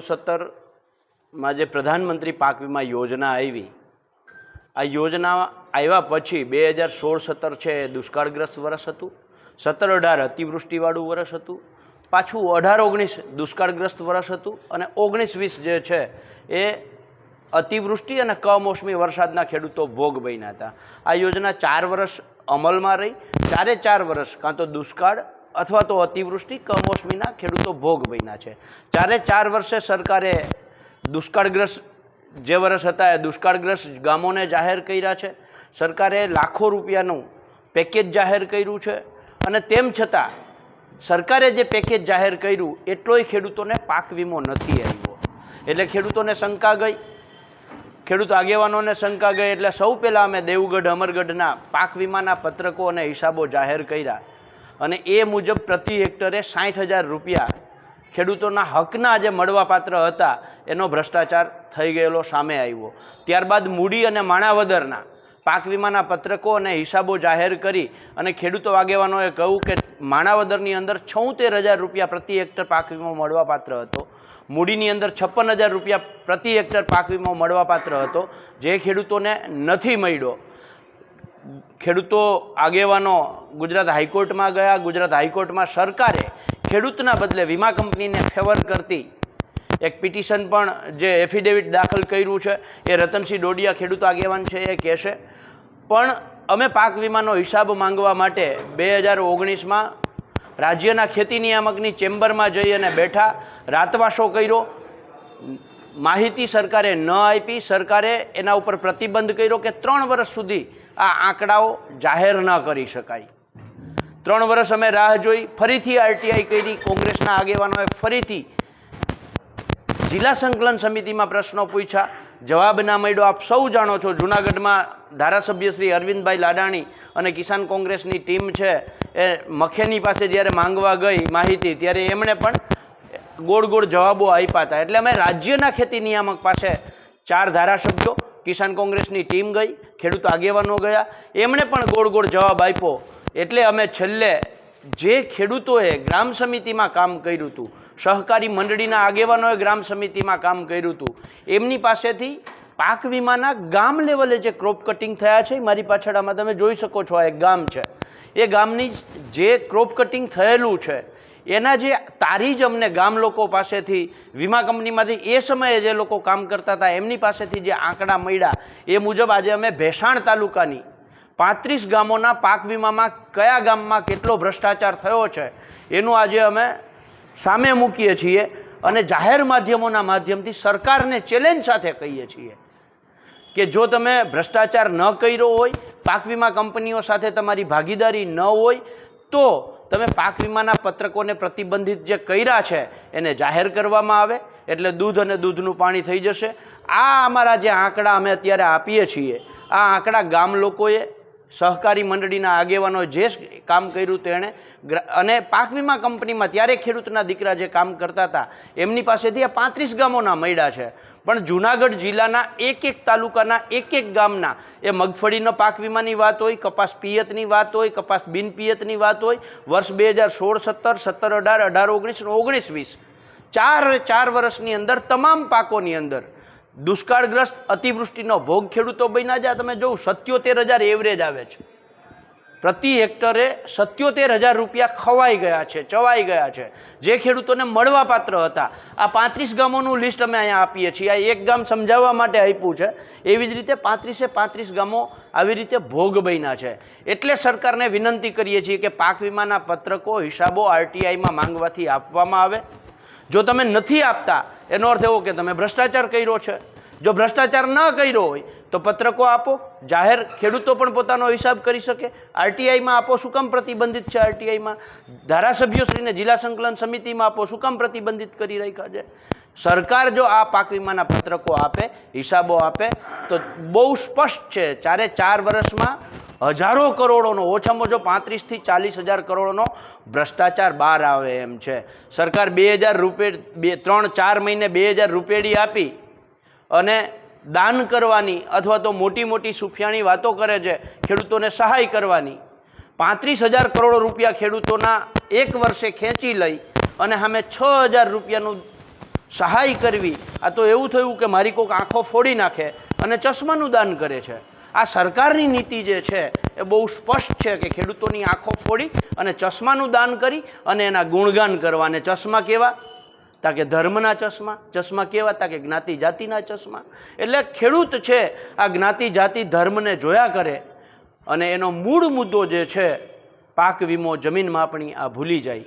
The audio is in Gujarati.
2016-17 જે પ્રધાનમંત્રી પાક વીમા યોજના આવી, આ યોજના આવ્યા પછી 2016-17 છે એ દુષ્કાળગ્રસ્ત વર્ષ હતું, 17-18 અતિવૃષ્ટિવાળું વર્ષ હતું, પાછું 18-19 દુષ્કાળગ્રસ્ત વર્ષ હતું અને 19-20 જે છે એ અતિવૃષ્ટિ અને કમોસમી વરસાદના ખેડૂતો ભોગ બન્યા હતા। આ યોજના 4 વર્ષ અમલમાં રહી, 4 વર્ષ કાં તો દુષ્કાળ અથવા તો અતિવૃષ્ટિ કમોસમીના ખેડૂતો ભોગ બન્યા છે। 4 વર્ષે સરકારે દુષ્કાળગ્રસ્ત જે વર્ષ હતા એ દુષ્કાળગ્રસ્ત ગામોને જાહેર કર્યા છે। સરકારે લાખો રૂપિયાનું પેકેજ જાહેર કર્યું છે અને તેમ છતાં સરકારે જે પેકેજ જાહેર કર્યું એટલોય ખેડૂતોને પાક વીમો નથી આવ્યો। એટલે ખેડૂતોને શંકા ગઈ, ખેડૂત આગેવાનોને શંકા ગઈ, એટલે સૌ પહેલાં અમે દેવગઢ અમરગઢના પાક વીમાના પત્રકો અને હિસાબો જાહેર કર્યા અને એ મુજબ પ્રતિ હેક્ટરે 60,000 રૂપિયા ખેડૂતોના હકના જે મળવાપાત્ર હતા એનો ભ્રષ્ટાચાર થઈ ગયેલો સામે આવ્યો। ત્યારબાદ મૂડી અને માણાવદરના પાક વીમાના પત્રકો અને હિસાબો જાહેર કરી અને ખેડૂતો આગેવાનોએ કહ્યું કે માણાવદરની અંદર 76,000 રૂપિયા પ્રતિ હેક્ટર પાક વીમો મળવાપાત્ર હતો, મૂડીની અંદર 56,000 રૂપિયા પ્રતિ હેક્ટર પાક વીમો મળવાપાત્ર હતો, જે ખેડૂતોને નથી મળ્યો। ખેડૂતો આગેવાનો ગુજરાત હાઈકોર્ટમાં ગયા। ગુજરાત હાઈકોર્ટમાં સરકારે ખેડૂતના બદલે વીમા કંપનીને ફેવર કરતી એક પિટિશન પણ જે એફિડેવિટ દાખલ કર્યું છે એ રતનસિંહ ડોડિયા ખેડૂત આગેવાન છે એ કહેશે। પણ અમે પાક વીમાનો હિસાબ માંગવા માટે 2019માં રાજ્યના ખેતી નિયામકની ચેમ્બરમાં જઈ અને બેઠા, રાતવાસો કર્યો, માહિતી સરકારે ન આપી। સરકારે એના ઉપર પ્રતિબંધ કર્યો કે 3 વર્ષ સુધી આ આંકડાઓ જાહેર ન કરી શકાય। 3 વર્ષ અમે રાહ જોઈ, ફરીથી આરટીઆઈ કરી, કોંગ્રેસના આગેવાનોએ ફરીથી જિલ્લા સંકલન સમિતિમાં પ્રશ્નો પૂછ્યા, જવાબ ના મળ્યો। આપ સૌ જાણો છો જૂનાગઢમાં ધારાસભ્ય શ્રી અરવિંદભાઈ લાડાણી અને કિસાન કોંગ્રેસની ટીમ છે એ મખેની પાસે જ્યારે માંગવા ગઈ માહિતી ત્યારે એમણે પણ ગોળ ગોળ જવાબો આપ્યા હતા। એટલે અમે રાજ્યના ખેતી નિયામક પાસે 4 ધારાસભ્યો, કિસાન કોંગ્રેસની ટીમ ગઈ, ખેડૂત આગેવાનો ગયા, એમણે પણ ગોળ ગોળ જવાબ આપ્યો। એટલે અમે છેલ્લે જે ખેડૂતોએ ગ્રામ સમિતિમાં કામ કર્યું હતું, સહકારી મંડળીના આગેવાનોએ ગ્રામ સમિતિમાં કામ કર્યું હતું, એમની પાસેથી પાક વીમાના ગામ લેવલે જે ક્રોપ કટિંગ થયા છે, મારી પાછળ આમાં તમે જોઈ શકો છો, આ એક ગામ છે, એ ગામની જે ક્રોપ કટિંગ થયેલું છે એના જે તારીજ અમને ગામ લોકો પાસેથી, વીમા કંપનીમાંથી એ સમયે જે લોકો કામ કરતા હતા એમની પાસેથી જે આંકડા મળ્યા એ મુજબ આજે અમે ભેસાણ તાલુકાની 35 ગામોના પાક વીમામાં કયા ગામમાં કેટલો ભ્રષ્ટાચાર થયો છે એનું આજે અમે સામે મૂકીએ છીએ અને જાહેર માધ્યમોના માધ્યમથી સરકારને ચેલેન્જ સાથે કહીએ છીએ કે જો તમે ભ્રષ્ટાચાર ન કર્યો હોય, પાક વીમા કંપનીઓ સાથે તમારી ભાગીદારી ન હોય તો તમે પાક વીમાના પત્રકોને પ્રતિબંધિત જે કર્યા છે એને જાહેર કરવામાં આવે, એટલે દૂધ અને દૂધનું પાણી થઈ જશે। આ અમારા જે આંકડા અમે અત્યારે આપીએ છીએ, આ આંકડા ગામ લોકોએ, સહકારી મંડળીના આગેવાનોએ જે કામ કર્યું તેણે અને પાક વીમા કંપનીમાં ત્યારે ખેડૂતના દીકરા જે કામ કરતા હતા એમની પાસેથી આ 35 ગામોના મળ્યા છે। પણ જૂનાગઢ જિલ્લાના એક તાલુકાના એક ગામના એ મગફળીનો પાક વીમાની વાત હોય, કપાસ પિયતની વાત હોય, કપાસ બિન પિયતની વાત હોય, વર્ષ 2016-17, 17-18, 18-19, 19-20 4 વર્ષની અંદર તમામ પાકોની અંદર દુષ્કાળગ્રસ્ત અતિવૃષ્ટિનો ભોગ ખેડૂતો બન્યા છે। તમે જોઉં 77,000 એવરેજ આવે છે, પ્રતિ હેક્ટરે 77,000 રૂપિયા ખવાઈ ગયા છે, ચવાઈ ગયા છે, જે ખેડૂતોને મળવાપાત્ર હતા। આ 35 ગામોનું લિસ્ટ અમે અહીંયા આપીએ છીએ, આ એક ગામ સમજાવવા માટે આપ્યું છે। એવી જ રીતે 35 ગામો આવી રીતે ભોગ બન્યા છે। એટલે સરકારને વિનંતી કરીએ છીએ કે પાક વીમાના પત્રકો, હિસાબો આરટીઆઈમાં માંગવાથી આપવામાં આવે। જો તમે નથી આપતા એનો અર્થ એવો કે તમે ભ્રષ્ટાચાર કર્યો છે। જો ભ્રષ્ટાચાર ન કર્યો હોય તો પત્રકો આપો, જાહેર ખેડૂતો પણ પોતાનો હિસાબ કરી શકે। આરટીઆઈમાં આપો, શું કામ પ્રતિબંધિત છે? આરટીઆઈમાં ધારાસભ્યોશ્રીને જિલ્લા સંકલન સમિતિમાં આપો, શું કામ પ્રતિબંધિત કરી રાખ્યા છે? સરકાર જો આ પાક વીમાના પત્રકો આપે, હિસાબો આપે તો બહુ સ્પષ્ટ છે 4 વર્ષમાં હજારો કરોડોનો, ઓછામાં ઓછો 35,000 થી 40,000 કરોડનો ભ્રષ્ટાચાર બહાર આવે એમ છે। સરકાર 2,000 રૂપિયા 3-4 મહિને 2,000 રૂપિયા આપી અને દાન કરવાની અથવા તો મોટી મોટી સુફિયાણી વાતો કરે છે ખેડૂતોને સહાય કરવાની। 35,000 કરોડ રૂપિયા ખેડૂતોના એક વર્ષે ખેંચી લઈ અને સામે 6,000 રૂપિયાનું સહાય કરવી, આ તો એવું થયું કે મારી કોઈક આંખો ફોડી નાખે અને ચશ્માનું દાન કરે છે. આ સરકારની નીતિ જે છે એ બહુ સ્પષ્ટ છે કે ખેડૂતોની આંખો ફોડી અને ચશ્માનું દાન કરી અને એના ગુણગાન કરવા. અને ચશ્મા કેવા? તાકે ધર્મના ચશ્મા. ચશ્મા કેવા? તાકે જ્ઞાતિ જાતિના ચશ્મા. એટલે ખેડૂત છે આ જ્ઞાતિ જાતિ ધર્મને જોયા કરે અને એનો મૂળ મુદ્દો જે છે પાક વીમો, જમીન માપણી, આ ભૂલી જાય.